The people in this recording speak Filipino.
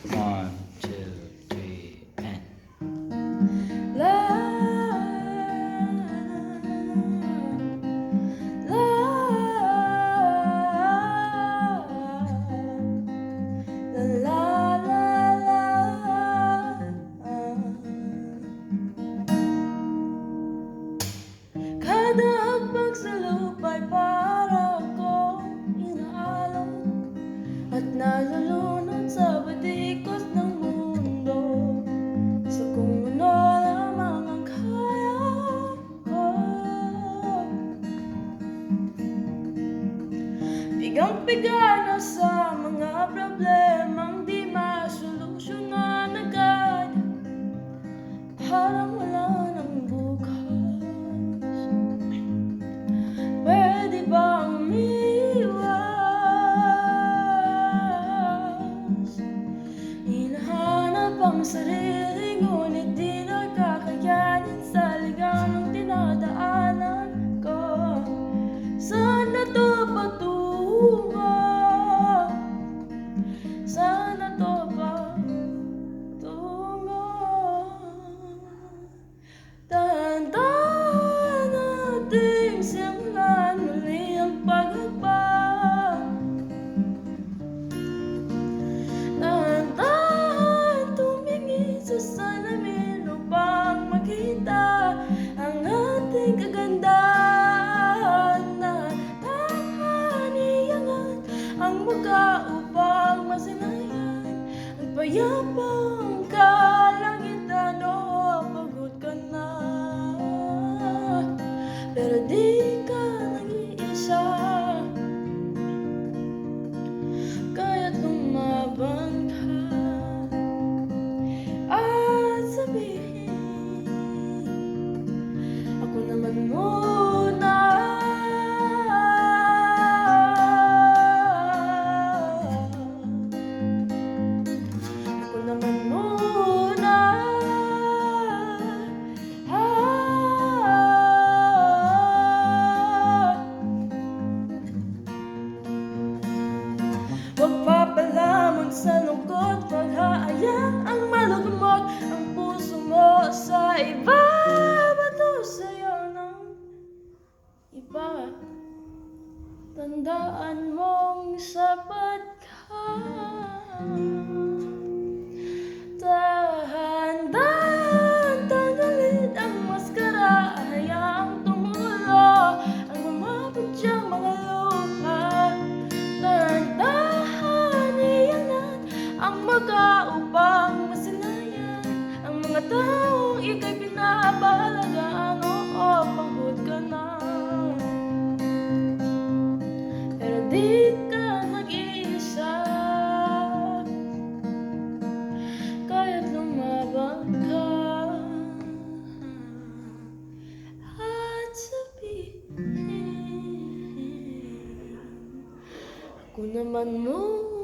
One, two, three, and Kada hakbang sa lupa'y para akong inaalon at nalulunod sa batikos ng mundo, sa kung ano lamang ang kaya ko. Pigang-piga na sa mga problemang di masolusyonan agad, parang wala nang bukas. Pwede bang umiwas? Hinahanap ang sarili, ngunit di nakakayanin sa liganong dinadaanan ko. Saan na to patungo? Saan na to patungo? Dahan-dahan nating simulan muli ang paghagpag. Dahan-dahan tumingin sa salamin upang makita ang ating kagandahan. Dahan-dahan iangat ang mukha upang masinayan ang payapang kalangitan. O pagod ka na, pero di ka nag-iisa, kaya't lumaban ka at sabihin, ako naman muna. Ako naman muna. Huwag papalamon sa lungkot, huwag haayang ang malugmok ang puso mo sa iba. Bato sa'yo ng iba, tandaan mong sapat ka. Dahan-dahan tanggalin ang maskara, hayaang tumulo ang bumabadyang mga luha. Dahan-dahan iangat ang mukha upang masinayan ang mga taong ika'y pinapahalagaan. Oo, pagod ka na, pero di ka nag-iisa, kaya't lumaban ka at sabihin, ako naman muna.